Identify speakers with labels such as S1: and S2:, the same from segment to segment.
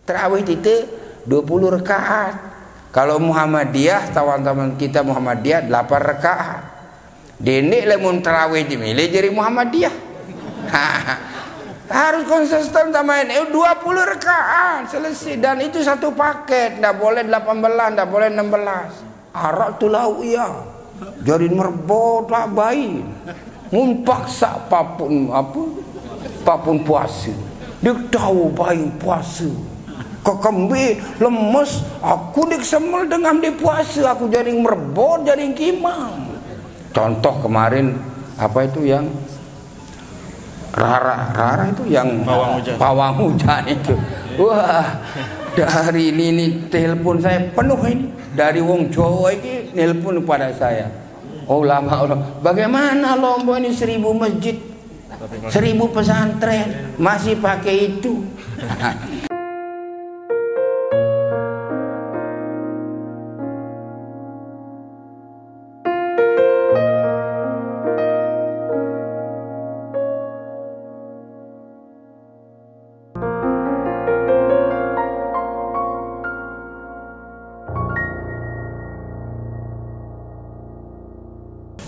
S1: Tarawih itu 20 rakaat. Kalau Muhammadiyah, teman-teman kita Muhammadiyah 8 rakaat. Dene lemun tarawih dimilih jadi Muhammadiyah. Harus konsisten sama ini 20 rakaat selesai, dan itu satu paket, enggak boleh 18, enggak boleh 16. Arak tulawiyah. Jadi merbot tak baik. Mumpaksa apapun puasa. Dia tahu baik puasa. Kekembi lemes, aku diksemel dengan di puasa, aku jadi merbot, jadi kimang. Contoh kemarin apa itu yang Rara itu yang pawang hujan itu. Wah, dari ini telepon saya penuh ini. Dari wong Jawa ini nelpon pada saya. Ulama, bagaimana Lombok ini 1000 masjid, 1000 pesantren masih pakai itu.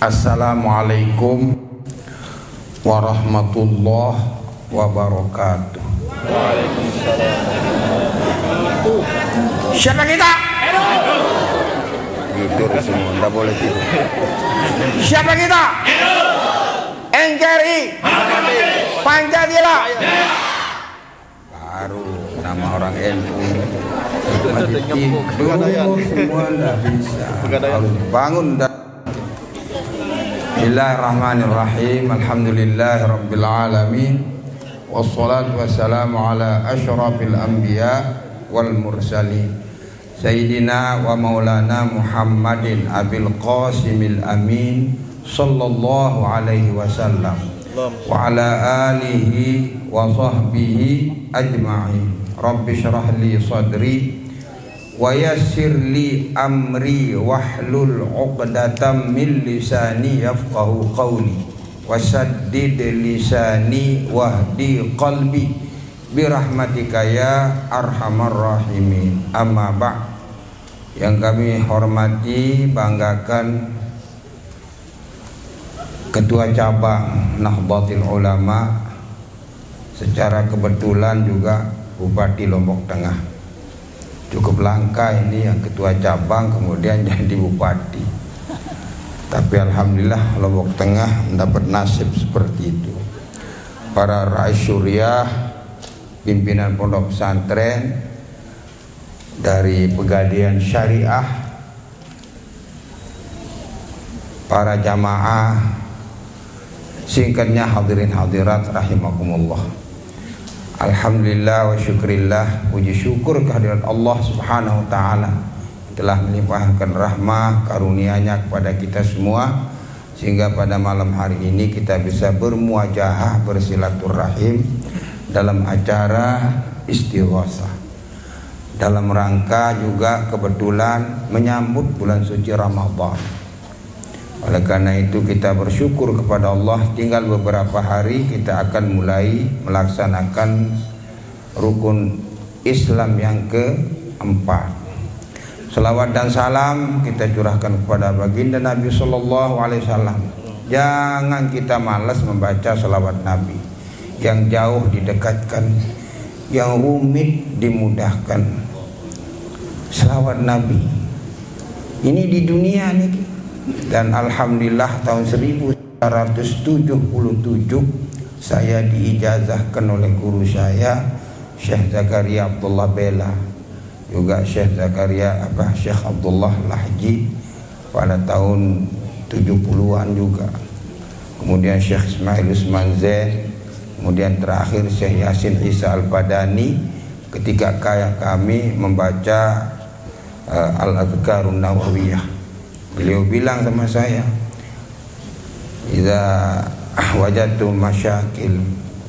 S1: Assalamualaikum warahmatullahi wabarakatuh. Siapa kita? Tidur semua, tidak boleh tidur. Siapa kita? NKRI, Pancasila. Baru nama orang NU. Masih tidur semua, tidak bisa. Harus bangun. Bismillahirrahmanirrahim. Alhamdulillahirabbil alamin. Wassalatu wassalamu ala asyrafil anbiya wal mursalin. Sayyidina wa maulana Muhammadin abil qasimil amin sallallahu alaihi wasallam wa ala alihi wa sahbihi ajma'in. Rabbi syrah li sadri wa yassir li amri wahlul 'uqdatam min lisani yafqahu qawli wasaddid lisani wahdi qalbi birahmatika ya arhamar rahimin. Amma ba'd. Yang kami hormati, banggakan Ketua Cabang Nahdlatul Ulama, secara kebetulan juga Bupati Lombok Tengah. Cukup langka ini yang ketua cabang kemudian jadi bupati. Tapi alhamdulillah Lombok Tengah mendapat nasib seperti itu. Para rais syuriah, pimpinan pondok pesantren dari Pegadaian Syariah, para jamaah, singkatnya hadirin hadirat rahimakumullah. Alhamdulillah wa syukrillah, puji syukur kehadirat Allah subhanahu wa ta'ala telah melimpahkan rahmah karunia-Nya kepada kita semua, sehingga pada malam hari ini kita bisa bermuajahah, bersilaturahim dalam acara istighosah, dalam rangka juga kebetulan menyambut bulan suci Ramadan. Oleh karena itu kita bersyukur kepada Allah, tinggal beberapa hari kita akan mulai melaksanakan rukun Islam yang keempat. Selawat dan salam kita curahkan kepada baginda Nabi Sallallahu Alaihi Wasallam. Jangan kita malas membaca selawat Nabi. Yang jauh didekatkan, yang rumit dimudahkan. Selawat Nabi ini di dunia nih. Dan alhamdulillah tahun 1977 saya diijazahkan oleh guru saya Syekh Zakaria Abdullah Bela, juga Syekh Zakaria Syekh Abdullah Lahji pada tahun 70-an juga. Kemudian Syekh Ismail Usman Zain, kemudian terakhir Syekh Yasin Isa Al-Badani ketika kami membaca Al-Adhkarun Nawawiyah. Beliau bilang sama saya, "Idza wajadtum masyakil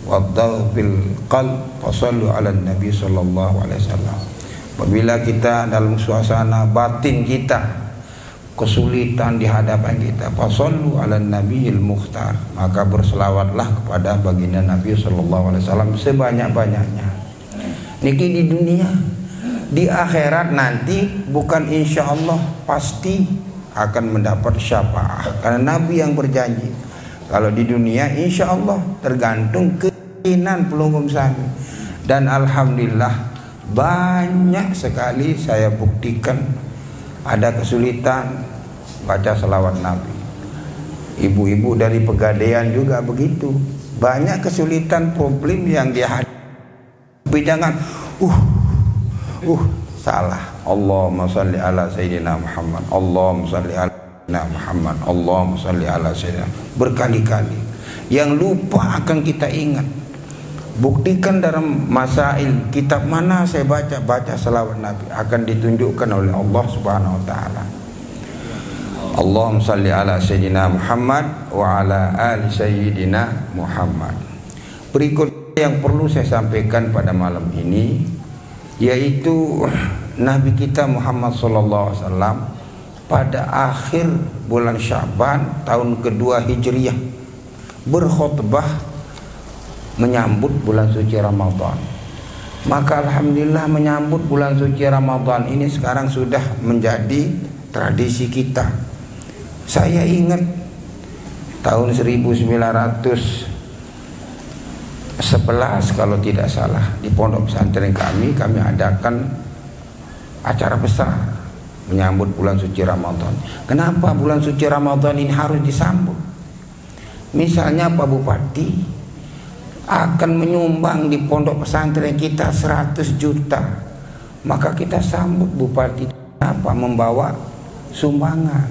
S1: waddaw bil qalb fasallu ala nabi sallallahu alaihi wasallam." Apabila kita dalam suasana batin kita kesulitan di hadapan kita, fasallu ala nabiyil mukhtar, maka berselawatlah kepada baginda Nabi sallallahu alaihi wasallam sebanyak-banyaknya. Niki di dunia. Di akhirat nanti bukan insya Allah, pasti akan mendapat syafaat. Karena Nabi yang berjanji. Kalau di dunia insya Allah tergantung keinginan pelungkum sami. Dan alhamdulillah banyak sekali saya buktikan ada kesulitan baca selawat Nabi. Ibu-ibu dari Pegadaian juga begitu. Banyak kesulitan problem yang dihadapi. Jangan salah. Allahumma salli ala sayyidina Muhammad. Allahumma salli ala sayyidina Muhammad. Allahumma salli ala sayyidina. Berkali-kali. Yang lupa akan kita ingat. Buktikan dalam masail kitab mana saya baca selawat Nabi, akan ditunjukkan oleh Allah Subhanahu wa taala. Allahumma salli ala sayyidina Muhammad wa ala ali sayyidina Muhammad. Berikut yang perlu saya sampaikan pada malam ini, yaitu Nabi kita Muhammad sallallahu alaihi wasallam pada akhir bulan Sya'ban tahun kedua Hijriah berkhutbah menyambut bulan suci Ramadan. Maka alhamdulillah menyambut bulan suci Ramadan ini sekarang sudah menjadi tradisi kita. Saya ingat tahun 1911 kalau tidak salah, di pondok pesantren kami adakan acara besar menyambut bulan suci Ramadan. Kenapa bulan suci Ramadan ini harus disambut? Misalnya Pak Bupati akan menyumbang di pondok pesantren kita 100 juta, maka kita sambut Bupati apa membawa sumbangan.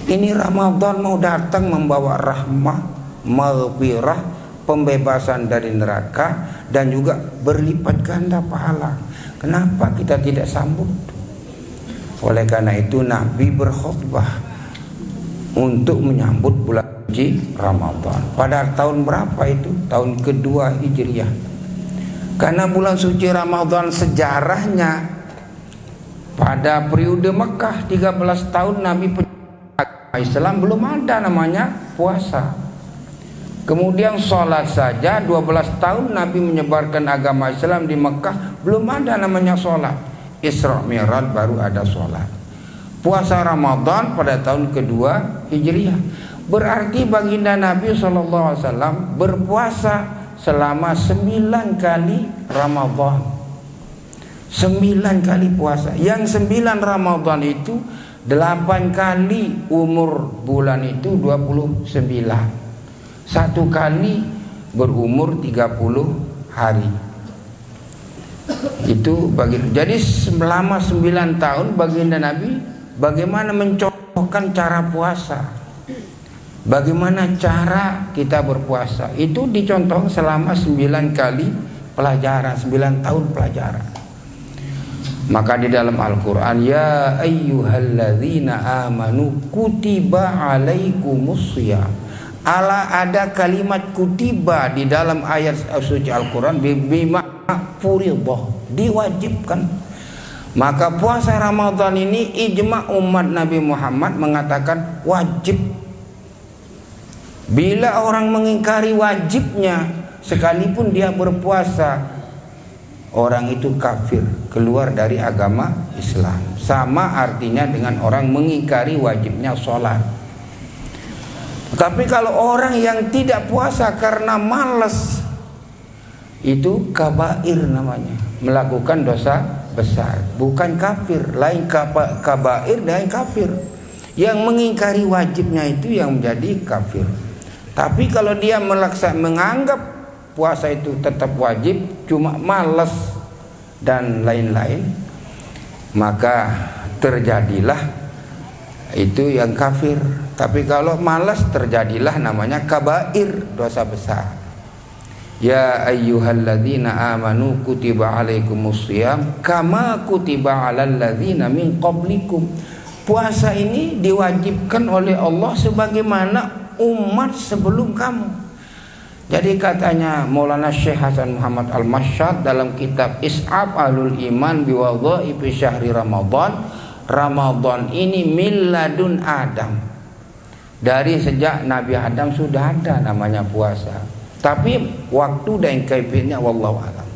S1: Ini Ramadan mau datang membawa rahmah, maghfirah, pembebasan dari neraka, dan juga berlipat ganda pahala. Kenapa kita tidak sambut? Oleh karena itu Nabi berkhutbah untuk menyambut bulan suci Ramadan. Pada tahun berapa itu? Tahun kedua Hijriah. Karena bulan suci Ramadan sejarahnya pada periode Mekah 13 tahun Nabi Islam belum ada namanya puasa. Kemudian sholat saja 12 tahun Nabi menyebarkan agama Islam di Mekah, belum ada namanya sholat. Isra Mi'raj baru ada sholat. Puasa Ramadan pada tahun kedua Hijriah. Berarti baginda Nabi SAW berpuasa selama 9 kali Ramadan. 9 kali puasa. Yang 9 Ramadan itu 8 kali umur bulan itu 29. 1 kali berumur 30 hari. Itu jadi selama 9 tahun baginda Nabi bagaimana mencontohkan cara puasa. Bagaimana cara kita berpuasa. Itu dicontoh selama 9 kali pelajaran, 9 tahun pelajaran. Maka di dalam Al-Quran, ya ayyuhalladzina amanu kutiba alaikumussyam. Ada kalimat kutiba di dalam ayat suci Al-Quran, bima furidah, diwajibkan. Maka puasa Ramadan ini ijma umat Nabi Muhammad mengatakan wajib. Bila orang mengingkari wajibnya sekalipun dia berpuasa, orang itu kafir, keluar dari agama Islam. Sama artinya dengan orang mengingkari wajibnya sholat. Tapi kalau orang yang tidak puasa karena malas, itu kabair namanya, melakukan dosa besar, bukan kafir. Lain kabair dan kafir. Yang mengingkari wajibnya itu yang menjadi kafir. Tapi kalau dia menganggap puasa itu tetap wajib, cuma malas dan lain-lain, maka terjadilah itu yang kafir. Tapi kalau malas terjadilah namanya kabair, dosa besar. Ya ayyuhalladzina amanu kutiba alaikumussyam kama kutiba alal ladzina min qablikum. Puasa ini diwajibkan oleh Allah sebagaimana umat sebelum kamu. Jadi katanya Maulana Syekh Hasan Muhammad Al-Masyad dalam kitab Is'ab Ahlul Iman biwadhaifi syahri Ramadan, Ramadan ini miladun Adam. Dari sejak Nabi Adam sudah ada namanya puasa. Tapi waktu dan kaifiatnya wallahu alam.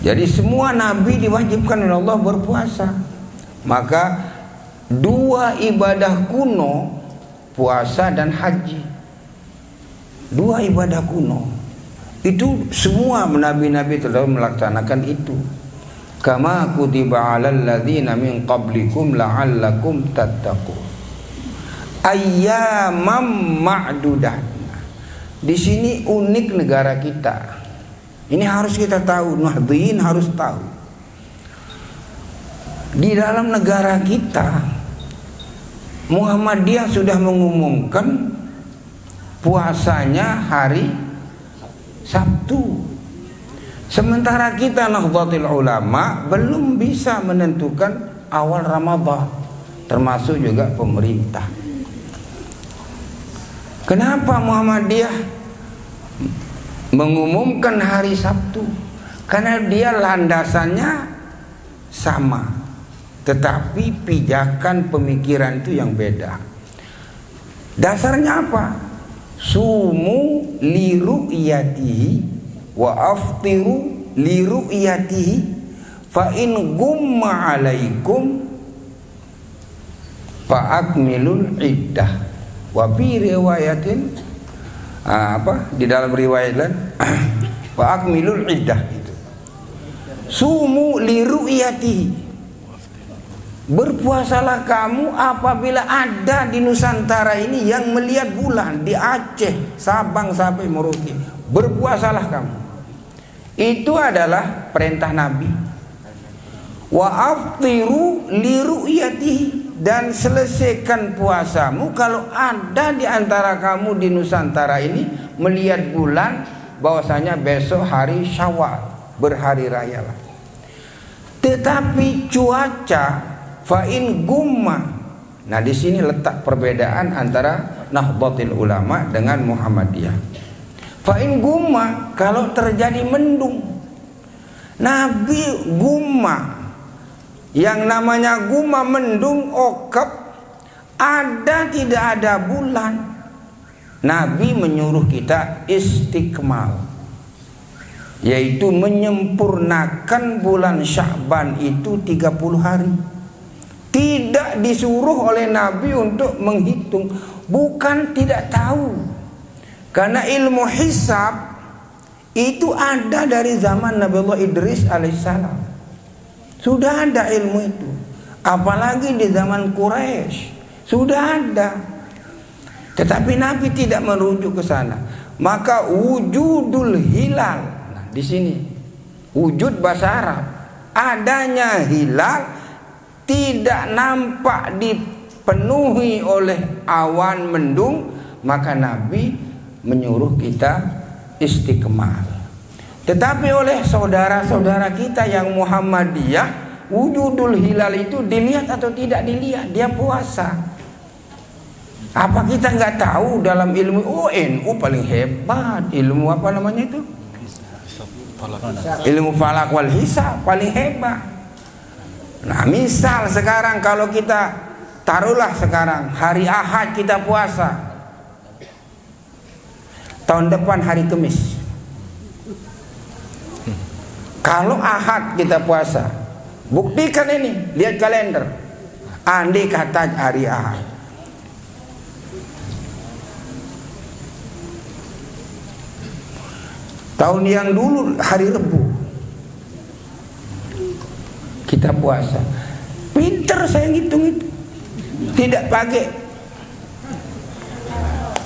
S1: Jadi semua nabi diwajibkan oleh Allah berpuasa. Maka dua ibadah kuno, puasa dan haji, dua ibadah kuno itu semua nabi-nabi telah melaksanakan itu. Kama kutiba 'alal ladzina min qablikum la'allakum tattaqun. Ayyamam ma'dudat. Di sini unik negara kita. Ini harus kita tahu, Nahdliyin harus tahu. Di dalam negara kita, Muhammadiyah sudah mengumumkan puasanya hari Sabtu. Sementara kita Nahdlatul Ulama belum bisa menentukan awal Ramadan, termasuk juga pemerintah. Kenapa Muhammadiyah mengumumkan hari Sabtu? Karena dia landasannya sama, tetapi pijakan pemikiran itu yang beda. Dasarnya apa? Sumu li ru'yatihi wa aftiru li ru'yatihi fa in gumma alaikum fa akmilul iddah. Wa fi riwayatin di dalam riwayat lain wa akmilul iddah itu. Sumu li ru'yatihi. Berpuasalah kamu apabila ada di Nusantara ini yang melihat bulan, di Aceh, Sabang sampai Merauke. Berpuasalah kamu. Itu adalah perintah Nabi. Wa aftiru li ru'yatihi, dan selesaikan puasamu kalau ada di antara kamu di Nusantara ini melihat bulan bahwasanya besok hari Syawal, berhari raya lah. Tetapi cuaca fa'in gumma. Nah, di sini letak perbedaan antara Nahdlatul Ulama dengan Muhammadiyah. Fa'in gumma, kalau terjadi mendung. Nabi gumma, yang namanya gumma mendung, okap, ada tidak ada bulan, Nabi menyuruh kita istiqmal, yaitu menyempurnakan bulan Sya'ban itu 30 hari. Tidak disuruh oleh Nabi untuk menghitung. Bukan tidak tahu, karena ilmu hisab itu ada dari zaman Nabi Allah Idris alaihissalam. Sudah ada ilmu itu. Apalagi di zaman Quraisy sudah ada. Tetapi Nabi tidak merujuk ke sana. Maka wujudul hilal, nah, di sini wujud bahasa Arab, adanya hilal tidak nampak dipenuhi oleh awan mendung, maka Nabi menyuruh kita istiqmal. Tetapi oleh saudara-saudara kita yang Muhammadiyah, wujudul hilal itu dilihat atau tidak dilihat, dia puasa. Apa kita nggak tahu dalam ilmu? NU paling hebat, ilmu apa namanya itu? Ilmu falak wal hisab paling hebat. Nah, misal sekarang kalau kita taruhlah sekarang hari Ahad kita puasa, tahun depan hari Kamis. Kalau Ahad kita puasa, buktikan ini, lihat kalender. Andai kata hari Ahad, tahun yang dulu hari Rebu kita puasa. Pinter saya ngitung itu, tidak pakai,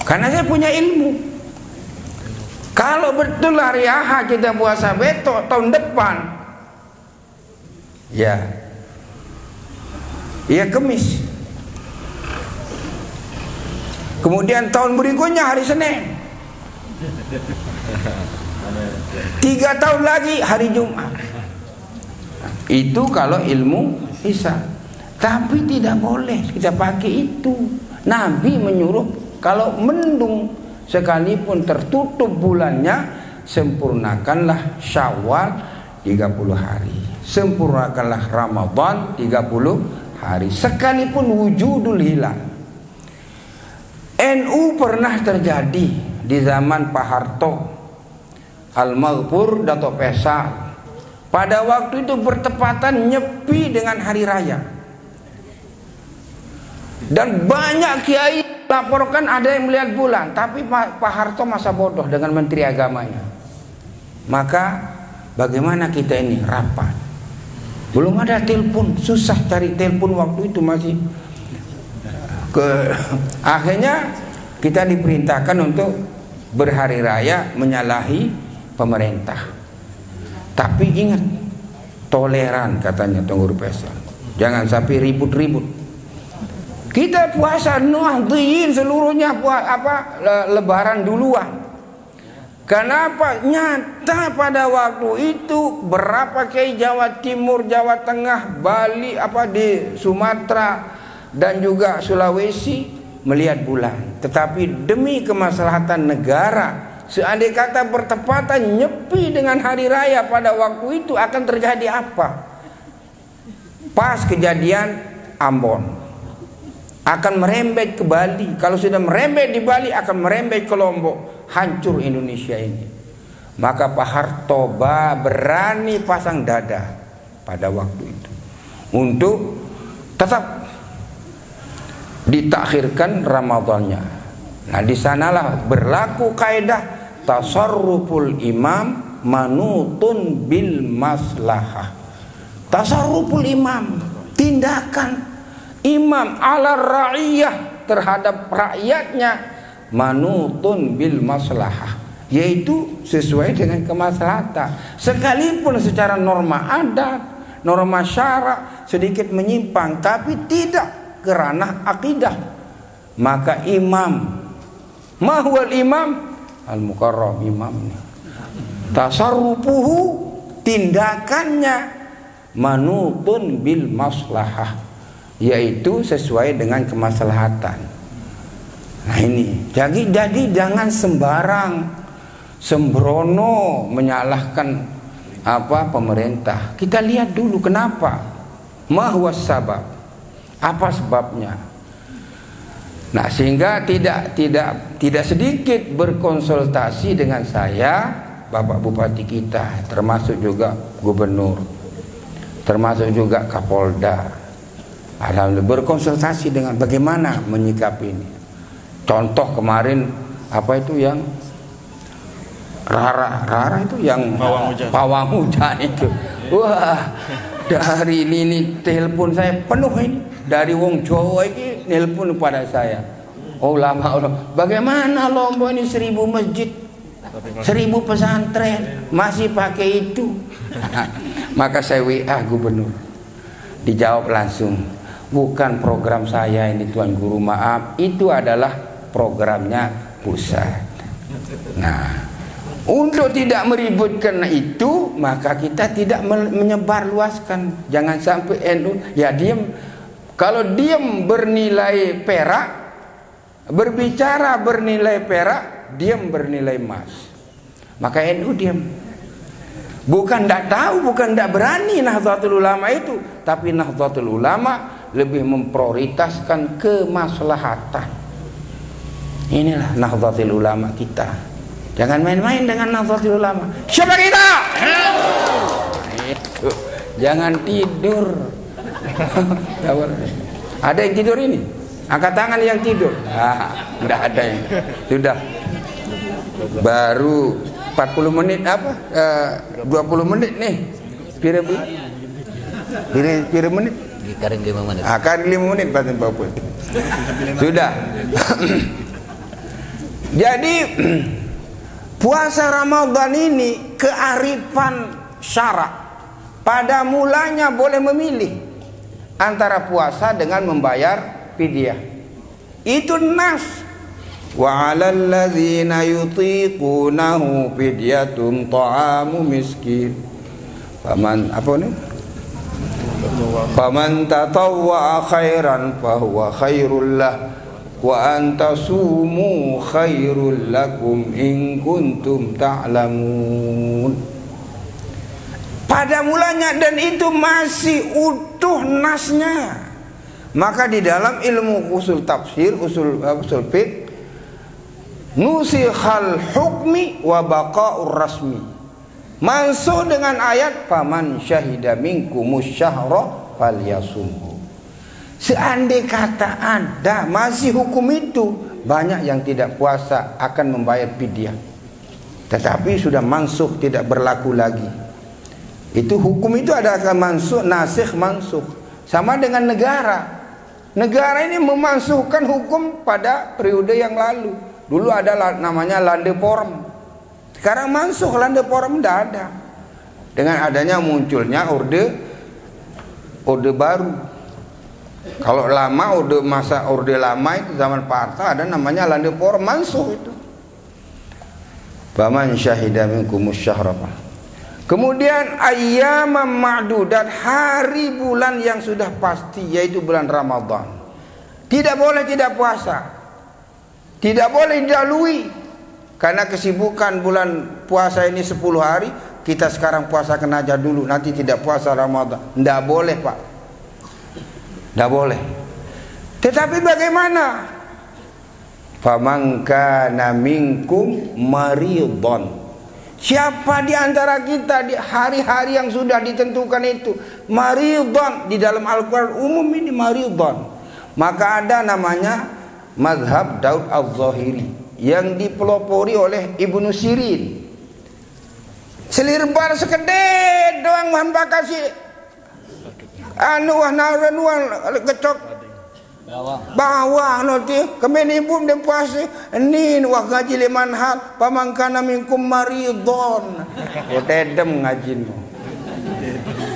S1: karena saya punya ilmu. Kalau betul hari Ahad kita puasa besok tahun depan, ya Kamis. Kemudian tahun berikutnya hari Senin. 3 tahun lagi hari Jumat. Itu kalau ilmu hisab. Tapi tidak boleh kita pakai itu. Nabi menyuruh kalau mendung sekalipun tertutup bulannya, sempurnakanlah Syawal 30 hari. Sempurnakanlah Ramadan 30 hari. Sekalipun wujudul hilal. NU pernah terjadi di zaman Pak Harto, Al-Maghfur, Dato' Pesal. pada waktu itu bertepatan nyepi dengan hari raya. Dan banyak kiai laporkan ada yang melihat bulan, tapi Pak Harto masa bodoh dengan menteri agamanya. Maka bagaimana kita ini rapat? Belum ada telepon, susah cari telepon waktu itu masih. Akhirnya kita diperintahkan untuk berhari raya menyalahi pemerintah. Tapi ingat, toleran katanya Tunggul Faisal. Jangan sampai ribut-ribut. Kita puasa Nahdliyin seluruhnya lebaran duluan. Kenapa? Nyata pada waktu itu berapa kiai Jawa Timur, Jawa Tengah, Bali, di Sumatera dan juga Sulawesi melihat bulan. Tetapi demi kemaslahatan negara, seandainya kata bertepatan nyepi dengan hari raya pada waktu itu, akan terjadi apa? Pas kejadian Ambon, akan merembet ke Bali. Kalau sudah merembet di Bali, akan merembet ke Lombok. Hancur Indonesia ini. Maka Pak Harto berani pasang dada pada waktu itu untuk tetap ditakhirkan Ramadannya. Nah, di sanalah berlaku kaidah tasarruful imam manutun bil maslahah. Tasarruful imam, tindakan imam ala ra'iyah terhadap rakyatnya, manutun bil maslahah, yaitu sesuai dengan kemaslahatan. Sekalipun secara norma adat, norma syara sedikit menyimpang, tapi tidak ke ranah akidah. Maka imam, mahwal imam al-mukarram, imamnya tasarrufuhu, tindakannya manutun bil maslahah, yaitu sesuai dengan kemaslahatan. Nah ini, jadi jangan sembarang sembrono menyalahkan pemerintah. Kita lihat dulu kenapa, mahwas sabab, apa sebabnya. Nah, sehingga tidak sedikit berkonsultasi dengan saya, Bapak Bupati kita, termasuk juga Gubernur, termasuk juga Kapolda. Alhamdulillah berkonsultasi dengan bagaimana menyikapi ini. Contoh kemarin yang Rara itu yang pawang hujan itu. Wah, dari ini telepon saya penuh ini. Dari wong Jawa ini telepon pada saya. Ulama, bagaimana Lombok ini 1000 masjid, 1000 pesantren masih pakai itu. Maka saya WA Gubernur. Dijawab langsung, bukan program saya ini Tuan Guru, maaf, itu adalah programnya pusat. Nah, untuk tidak meributkan itu, maka kita tidak menyebarluaskan. Jangan sampai NU ya diam. Kalau diam bernilai perak, berbicara bernilai perak, diam bernilai emas. Maka NU diam. Bukan tidak tahu, bukan tidak berani Nahdlatul Ulama itu, tapi Nahdlatul Ulama lebih memprioritaskan kemaslahatan. Inilah Nahdlatul Ulama kita. Jangan main-main dengan Nahdlatul Ulama. Siapa kita? Itu. Jangan tidur. Ada yang tidur ini? Angkat tangan yang tidur. Tidak ada yang. Sudah. Baru 40 menit 20 menit nih. Pira menit?
S2: Karing 5 menit.
S1: Karing 5 menit batin Bapak. Sudah. Jadi puasa Ramadan ini kearifan syara. Pada mulanya boleh memilih antara puasa dengan membayar fidyah. Itu nas. Wa 'alal ladzina yutiqunahu fidyatun ta'amu miskin. Faman tatawwa'a khairan fahuwa khairul lah. Wa antasumu khairul lakum in kuntum ta'lamun. Pada mulanya, dan itu masih utuh nasnya. Maka di dalam ilmu usul tafsir, usul fiqh, nusikhal hukmi wa baqa'ur rasmi. Mansuh dengan ayat faman syahida minkumus syahra falyasumhu. Seandai kata ada masih hukum itu, banyak yang tidak puasa akan membayar fidyah. Tetapi sudah mansuh, tidak berlaku lagi. Itu hukum itu ada mansuh, nasikh mansuh. Sama dengan negara. Negara ini memansuhkan hukum pada periode yang lalu. Dulu ada namanya lande form. Sekarang mansuh, lande form tidak ada. Dengan adanya munculnya orde baru. Kalau lama masa orde lama itu zaman Pak Harto ada namanya lande form, mansuh itu. Faman syahida minkumus syahra. Kemudian ayyamam ma'dudat, hari bulan yang sudah pasti, yaitu bulan Ramadan. Tidak boleh tidak puasa. Tidak boleh didahului. Karena kesibukan bulan puasa ini 10 hari, kita sekarang puasakan aja dulu, nanti tidak puasa Ramadan. Tidak boleh, Pak. Tidak boleh. Tetapi bagaimana? Faman kana minkum maridhan. Siapa di antara kita di hari-hari yang sudah ditentukan itu maridhan, di dalam Al-Quran umum ini maridhan, maka ada namanya mazhab Daud al-Zahiri yang dipelopori oleh Ibnu Sirin. Selirbar sekedar doang hamba kasih kecok bawah nanti kemenibum dan puasa ini wah ngaji liman hal pamangkana minkum maridon tedem ngajinmu.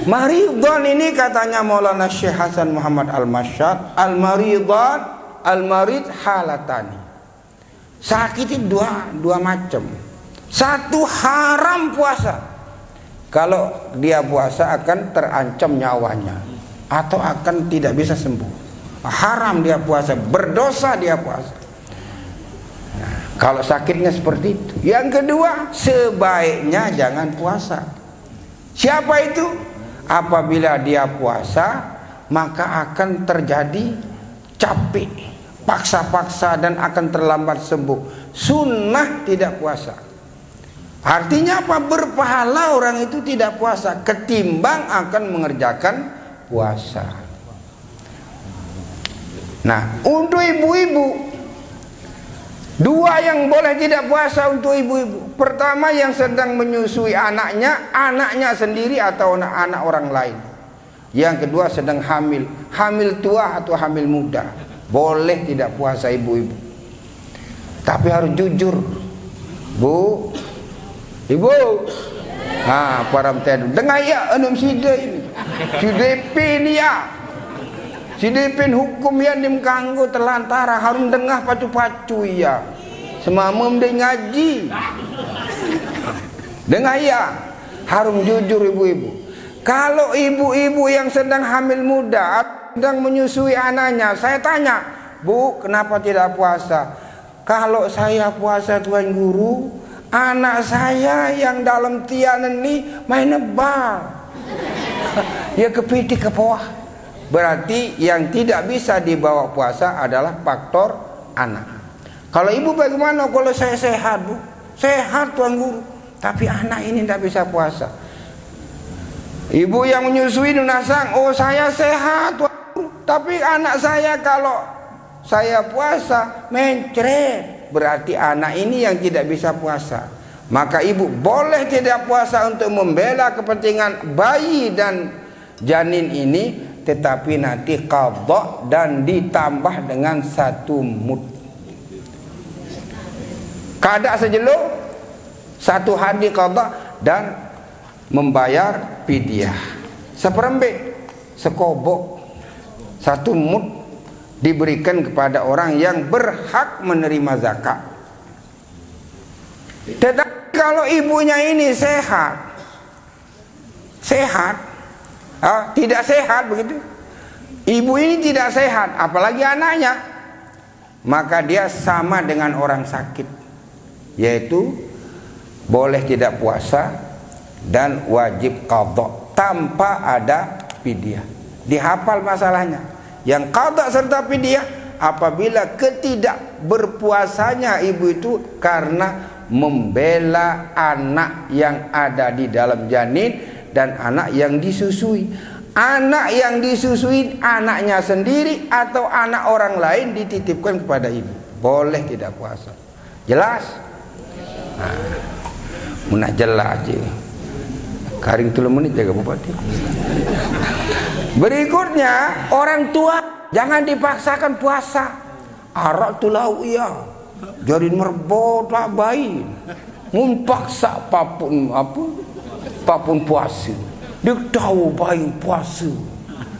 S1: Maridon ini katanya Maulana Syekh Hasan Muhammad Al-Masyad, al-maridon al-marid halatani. Sakit itu dua macam. Satu, haram puasa. Kalau dia puasa akan terancam nyawanya atau akan tidak bisa sembuh. Haram dia puasa, berdosa dia puasa. Nah, kalau sakitnya seperti itu. Yang kedua, sebaiknya jangan puasa. Siapa itu? Apabila dia puasa, maka akan terjadi capek, paksa-paksa, dan akan terlambat sembuh. Sunnah tidak puasa. Artinya apa? Berpahala orang itu tidak puasa ketimbang akan mengerjakan puasa. Nah, untuk ibu-ibu, dua yang boleh tidak puasa untuk ibu-ibu. Pertama, yang sedang menyusui anaknya sendiri atau anak orang lain. Yang kedua, sedang hamil tua atau hamil muda. Boleh tidak puasa ibu-ibu. Tapi harus jujur. Bu, ibu, param tedu. Dengar ya, enam sida ini. Sidepin ya. Sidipin hukum yang dimkanggu terlantara harus dengah pacu-pacu ya. Semamam dia ngaji. Dengar ya, harus jujur ibu-ibu. Kalau ibu-ibu yang sedang hamil muda, sedang menyusui anaknya, saya tanya, Bu, kenapa tidak puasa? Kalau saya puasa Tuan Guru, anak saya yang dalam tianan ini main nebal. Ya kepitik ke bawah. Berarti yang tidak bisa dibawa puasa adalah faktor anak. Kalau ibu bagaimana? Kalau saya sehat, Bu, sehat Tuan Guru, tapi anak ini tidak bisa puasa. Ibu yang menyusui nunasang, oh saya sehat Tuan Guru, tapi anak saya kalau saya puasa mencret. Berarti anak ini yang tidak bisa puasa. Maka ibu boleh tidak puasa untuk membela kepentingan bayi dan janin ini, tetapi nanti qadha dan ditambah dengan 1 mud. Kada sejeluk 1 hari qadha dan membayar fidyah. Seperembek, sekobok 1 mud diberikan kepada orang yang berhak menerima zakat. Tetapi kalau ibunya ini sehat, tidak sehat begitu, ibu ini tidak sehat, apalagi anaknya, maka dia sama dengan orang sakit, yaitu boleh tidak puasa dan wajib qadha tanpa ada fidyah. Dihafal masalahnya. Yang qadha serta fidyah apabila ketidak berpuasanya ibu itu karena membela anak yang ada di dalam janin dan anak yang disusui. Anak yang disusui anaknya sendiri atau anak orang lain dititipkan kepada ibu, boleh tidak puasa. Jelas? Nah, munah jelas aja. Karing 3 menit jaga bupati. Berikutnya, orang tua jangan dipaksakan puasa. Arak tulau iya. Jadi merbot tak baik. Mun paksa apapun puasa. Dia tahu baik puasa.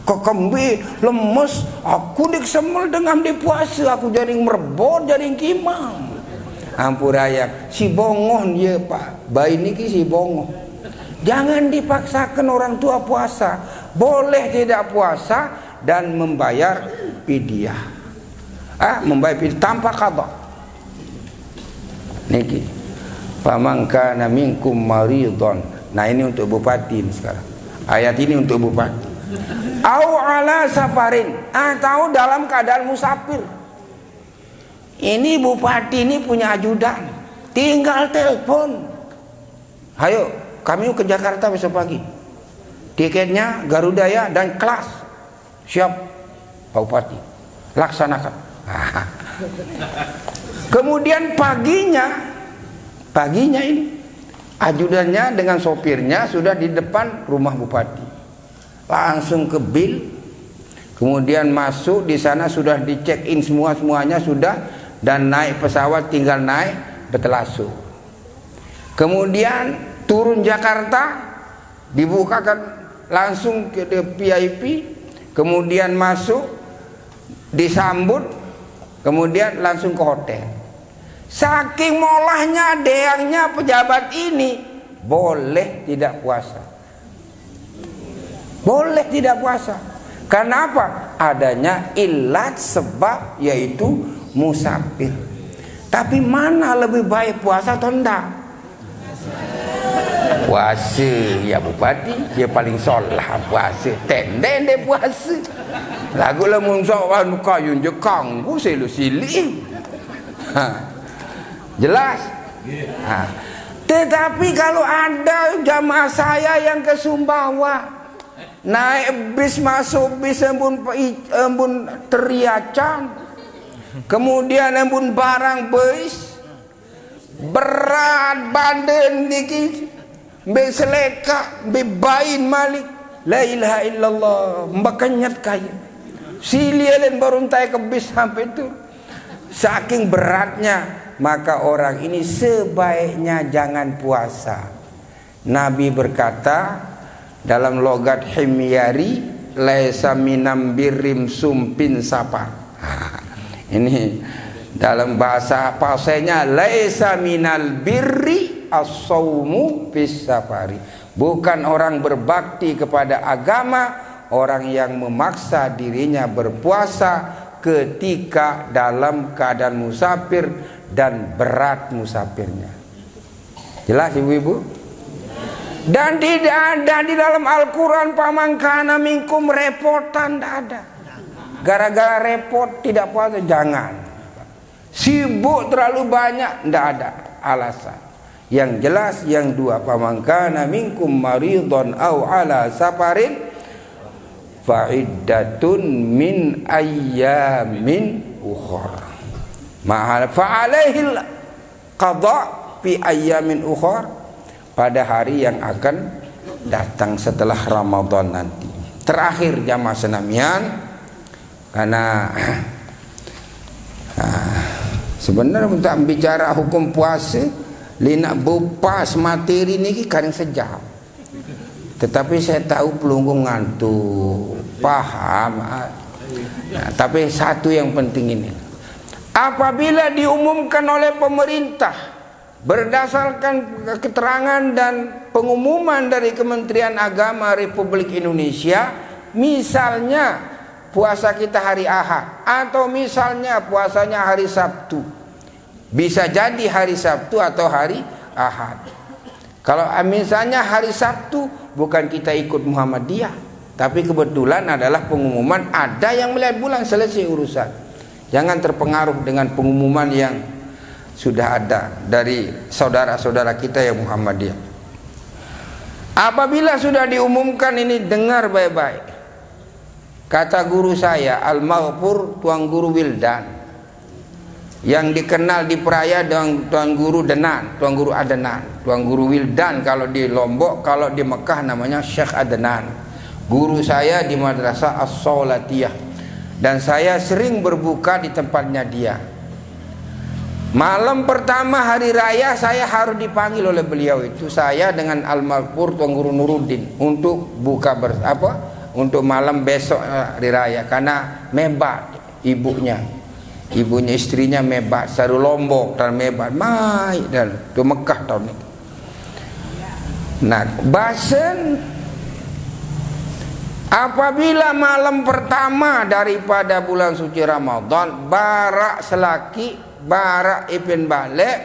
S1: Kekembi lemes, aku diksemel dengan di puasa, aku jadi merbot, jadi kimang. Ampurayak, si bongoh dia pak, bayi niki si bongoh. Jangan dipaksakan orang tua puasa. Boleh tidak puasa dan membayar fidyah. Membayar fidyah tanpa qadha. Niki. Faman kana minkum maridon. Nah ini untuk bupati ini sekarang. Ayat ini untuk bupati. Au ala safarin, atau dalam keadaan musafir. Ini bupati ini punya ajudan, tinggal telepon. Ayo, kami ke Jakarta besok pagi. Tiketnya Garuda ya dan kelas. Siap, Pak Bupati. Laksanakan. Kemudian paginya ini ajudannya dengan sopirnya sudah di depan rumah bupati. Langsung ke bil. Kemudian masuk di sana sudah dicek in semuanya sudah, dan naik pesawat tinggal naik Betelaso. Kemudian turun Jakarta, dibukakan langsung ke VIP, kemudian masuk disambut, kemudian langsung ke hotel. Saking molahnya deangnya pejabat ini, boleh tidak puasa. Boleh tidak puasa. Karena apa? Adanya ilat sebab, yaitu musafir. Tapi mana lebih baik, puasa atau enggak? Puasa ya bupati, dia paling solah puasa. Tenden dia puasa. Lagu lah munsok anu kayun je kanggu sili. Jelas? Tetapi kalau ada jamaah saya yang ke Sumbawa, naik bis, masuk bis embun teriacan, kemudian embun barang bis berat banden dikit, beseleka bebain malik, la ilaha illallah, mbakanyat kaya silielen baru entai ke bis sampai itu. Saking beratnya, maka orang ini sebaiknya jangan puasa. Nabi berkata dalam logat himyari, laisa minam birrim sumpin sapa. Ini dalam bahasa pasenya, laisa minal birri as-saumu fis safari. Bukan orang berbakti kepada agama orang yang memaksa dirinya berpuasa ketika dalam keadaan musafir dan berat musafirnya. Jelas ibu-ibu? Dan tidak ada di dalam Al-Quran pamangkana minkum repotan, tidak ada. Gara-gara repot tidak puasa, jangan. Sibuk terlalu banyak, tidak ada alasan. Yang jelas yang dua, pamangkana minkum maridon au ala safarin fa'iddatun min ayyamin ukhra. Ma'al fa'alaihil qadha fi ayyamin ukhra, pada hari yang akan datang setelah Ramadan nanti. Terakhir jamaah senamian, karena sebenarnya untuk bicara hukum puasa lina bupas materi niki kadang sejam. Tetapi saya tahu pelunggung ngantuk, paham. Nah, tapi satu yang penting ini, apabila diumumkan oleh pemerintah berdasarkan keterangan dan pengumuman dari Kementerian Agama Republik Indonesia, misalnya puasa kita hari Ahad atau misalnya puasanya hari Sabtu, bisa jadi hari Sabtu atau hari Ahad. Kalau misalnya hari Sabtu, bukan kita ikut Muhammadiyah, tapi kebetulan adalah pengumuman ada yang melihat bulan, selesai urusan. Jangan terpengaruh dengan pengumuman yang sudah ada dari saudara-saudara kita yang Muhammadiyah. Apabila sudah diumumkan ini, dengar baik-baik. Kata guru saya Al-Maghfur, Tuan Guru Wildan, yang dikenal di Peraya dengan Tuan Guru Denan, Tuan Guru Adenan. Tuan Guru Wildan kalau di Lombok, kalau di Mekah namanya Syekh Adenan. Guru saya di Madrasah As-Saulatiyah, dan saya sering berbuka di tempatnya dia. Malam pertama hari raya saya harus dipanggil oleh beliau itu, saya dengan Al-Maghfur Tuan Guru Nuruddin, untuk buka untuk malam besok hari raya, karena mebat ibunya istrinya mebat saru Lombok dan mebat mai dan tu Mekah tahun itu. Nah, basen apabila malam pertama daripada bulan suci Ramadan, barak selaki barak ipin balik,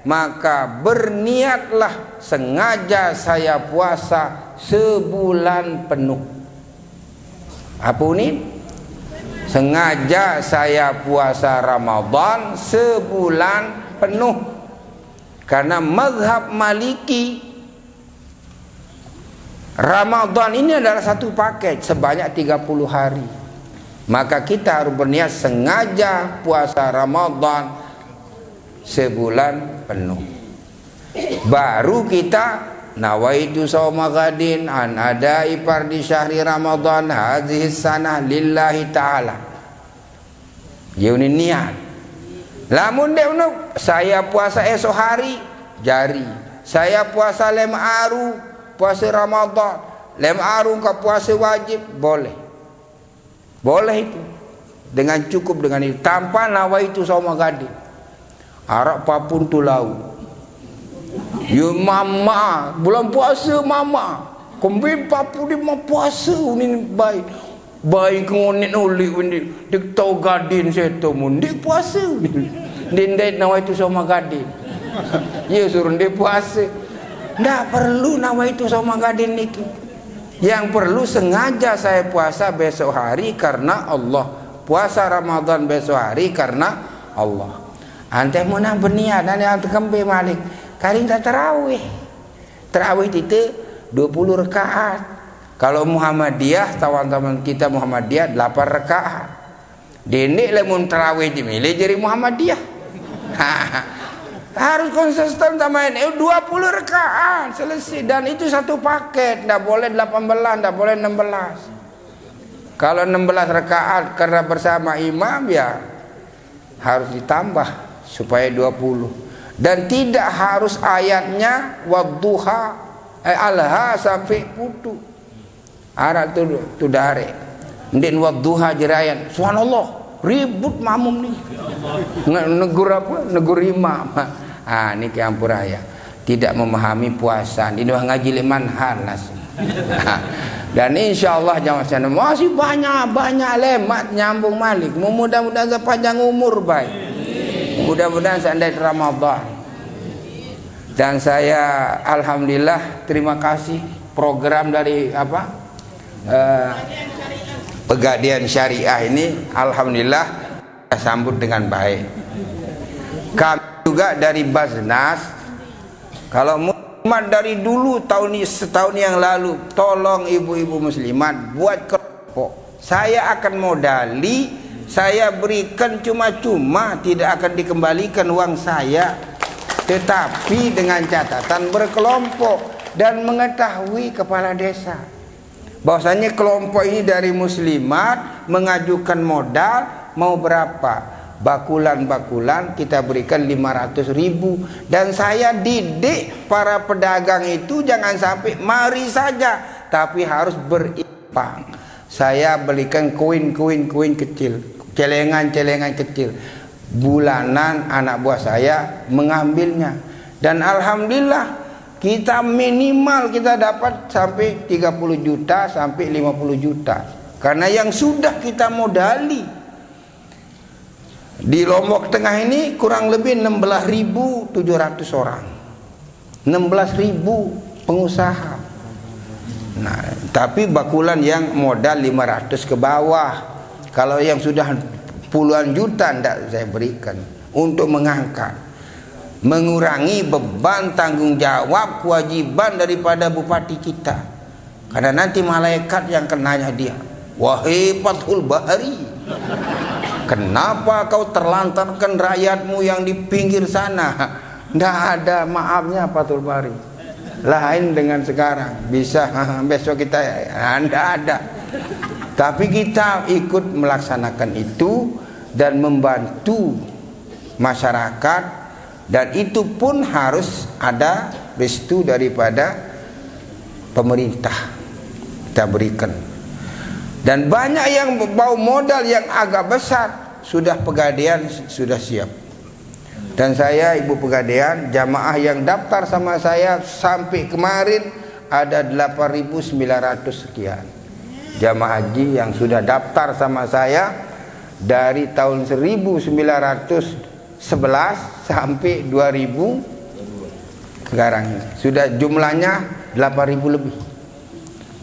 S1: maka berniatlah sengaja saya puasa sebulan penuh. Apa ini? Sengaja saya puasa Ramadan sebulan penuh. Karena mazhab Maliki, Ramadan ini adalah satu paket sebanyak 30 hari. Maka kita harus berniat sengaja puasa Ramadan sebulan penuh. Baru kita nawaitu shauma ghadin an adai fardi syahri Ramadan hadhihi sanah lillahi ta'ala. Ini niat. Lamun dek saya puasa esok hari jari, saya puasa lem aru puasa Ramadan, lem aru ke puasa wajib, boleh itu dengan cukup dengan itu, tanpa nawaitu shauma ghadin. Arab papun tulau. Ya mama, bulan puasa mama. Kembali papu di mau puasa ni baik. Baik ngonet ulik ni. Dik tau gadin seto mun dik puasa. Dindai nawai tu sama gadin. Ya suruh dik puasa. Ndak perlu nawai tu sama gadin niki. Yang perlu sengaja saya puasa besok hari karena Allah. Puasa Ramadan besok hari karena Allah. Ante munah berniat dan yang terkembe malik karing tak tarawih itu 20 rakaat. Kalau Muhammadiyah, teman-teman kita Muhammadiyah 8 rakaat. Denek lemun tarawih dimilih jadi Muhammadiyah. Harus konsisten sama ini 20 rakaat selesai, dan itu satu paket, tidak boleh 18, tidak boleh 16. Kalau 16 rakaat karena bersama imam ya harus ditambah supaya 20, dan tidak harus ayatnya wadduha alha sampai putu arat tu dare ndin wadduha jerayan subhanallah ribut mamum nih negur apa negur imam. Ini keampuraya tidak memahami puasa ini ngaji liman halas. Dan insyaallah jamaah masih banyak lemat nyambung malik, mudah-mudahan panjang umur baik. Mudah-mudahan seandainya Ramadan. Dan saya alhamdulillah terima kasih program dari Pegadaian Syariah ini alhamdulillah sambut dengan baik. Kami juga dari Basnas, kalau muslimat dari dulu setahun yang lalu, tolong ibu-ibu muslimat buat kelompok. Saya akan modali, saya berikan cuma-cuma, tidak akan dikembalikan uang saya, tetapi dengan catatan berkelompok dan mengetahui kepala desa bahwasanya kelompok ini dari muslimat mengajukan modal mau berapa, bakulan kita berikan 500.000, dan saya didik para pedagang itu jangan sampai mari saja, tapi harus berimpang. Saya belikan koin-koin kecil, celengan kecil, bulanan anak buah saya mengambilnya, dan alhamdulillah kita minimal kita dapat sampai 30 juta sampai 50 juta karena yang sudah kita modali. Di Lombok Tengah ini kurang lebih 16.700 orang, 16.000 pengusaha. Nah, tapi bakulan yang modal 500 ke bawah. Kalau yang sudah puluhan juta tidak saya berikan untuk mengangkat. mengurangi beban tanggung jawab kewajiban daripada bupati kita. Karena nanti malaikat yang kenanya dia, wahai Fathul Bahari, kenapa kau terlantarkan rakyatmu yang di pinggir sana? Nggak ada maafnya Fathul Bahari. Lain dengan sekarang, bisa besok kita nggak ada. Tapi kita ikut melaksanakan itu dan membantu masyarakat, dan itu pun harus ada restu daripada pemerintah kita berikan. Dan banyak yang bawa modal yang agak besar, sudah Pegadaian sudah siap. Dan saya, Ibu Pegadaian, jamaah yang daftar sama saya sampai kemarin ada 8.900 sekian jamaah haji yang sudah daftar sama saya dari tahun 1911 sampai 2000 sekarang ini. Sudah jumlahnya 8.000 lebih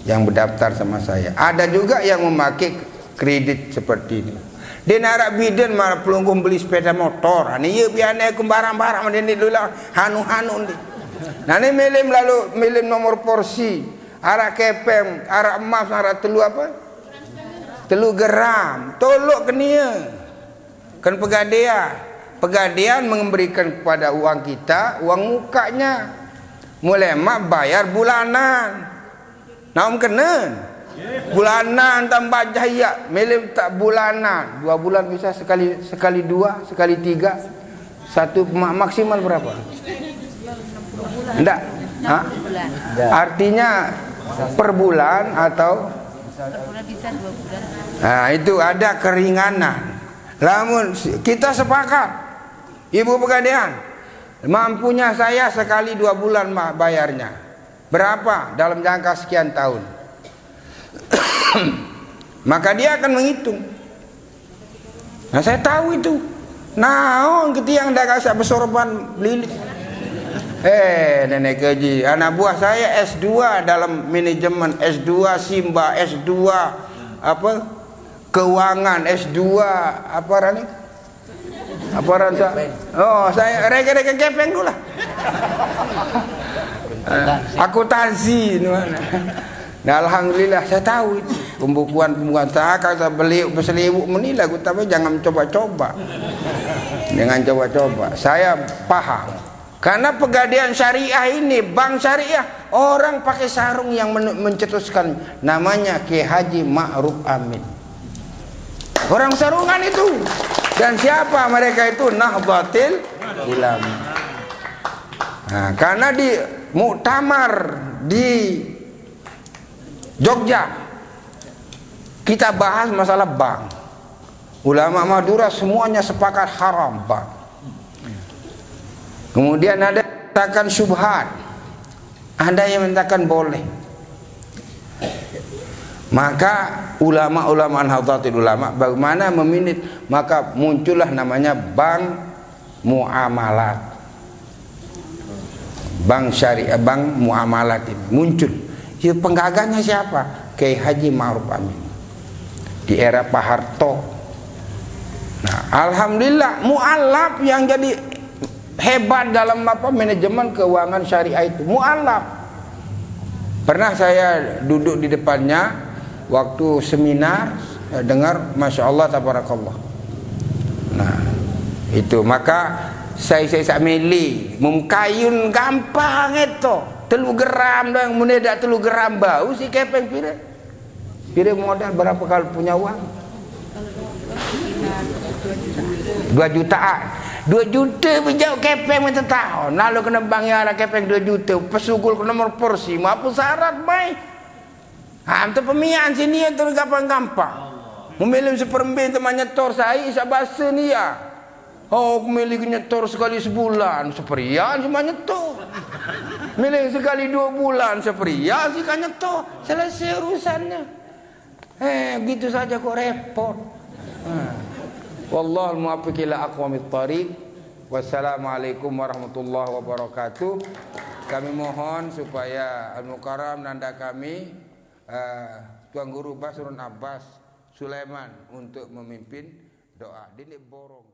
S1: yang berdaftar sama saya. Ada juga yang memakai kredit seperti ini. Dia narak biden malah pelunggung beli sepeda motor. Ini ya biane aku barang-barang ini dulu hanu-hanu ni. Nah ini milim nomor porsi. Arak kepeng, arak emas, arak telu apa? Telu geram. Tolok kenia. Kan Pegadaian memberikan kepada uang kita, uang mukanya. Mulai mak bayar bulanan. Naum kenen. Bulanan tambah jaya. Milim tak bulanan. 2 bulan bisa sekali 2, sekali 3. Satu maksimal berapa? Enggak. Hah? Artinya per bulan atau bisa 2 bulan. Nah, itu ada keringanan. Namun kita sepakat, Ibu Pegadaian, mampunya saya sekali 2 bulan bayarnya. Berapa dalam jangka sekian tahun? Maka dia akan menghitung. Nah, saya tahu itu. Nah, ketiang dah kasih besorban lilit. Nenek keji, anak buah saya S2 dalam manajemen, S2 Simba, S2 apa keuangan, S2 apa rani? Apa rasa? Oh, saya reka-reka kepeng dulu lah. Akuntansi. Nah, alhamdulillah saya tahu itu. Pembukuan saya kalau beli berseliwuk menilai, tapi jangan coba-coba. Dengan coba-coba, saya paham. Karena Pegadaian Syariah ini, bank syariah, orang pakai sarung yang mencetuskan namanya Kiai Haji Ma'ruf Amin. Orang sarungan itu. Dan siapa mereka itu? Nahdlatul Ulama. Nah, karena di muktamar di Jogja kita bahas masalah bank. Ulama Madura semuanya sepakat haram bank. Kemudian ada yang mengatakan syubhat, ada yang mengatakan boleh. Maka ulama-ulama Nahdlatul Ulama bagaimana meminit, maka muncullah namanya bank muamalat. Bank syariah, bank muamalat ini muncul. Itu penggagasnya siapa? Kiai Haji Ma'ruf Amin. Di era Pak Harto. Nah, alhamdulillah mualaf yang jadi hebat dalam manajemen keuangan syariah itu, mualaf. Pernah saya duduk di depannya waktu seminar, dengar Masya Allah tabarakallah. Nah itu, maka saya milih mengkayun gampang itu. 3 gram doang, meneda 3 gram bau si kepeng pire modal berapa kalau punya uang? 2 jutaan. 2 juta pejauh kepeng minta tahun. Lalu kena bangnya arah kepeng 2 juta. Pesugul ke nomor porsi. Mampu syarat baik. Itu pemian sini yang tergampang-gampang. Memilih seperempat teman nyetor saya. Isa bahasa ni ya. Oh, memilih nyetor sekali sebulan. Seperian cuma nyetor. Milih sekali 2 bulan. Seperian sih kan nyetor. Selesai urusannya. Begitu saja kok repot. Wallahul muwaffiq ila aqwamit thariq. Wassalamualaikum warahmatullahi wabarakatuh. Kami mohon supaya Al-Mukarram nanda kami Tuan Guru Basrun Abbas Sulaiman untuk memimpin doa. Dini borong.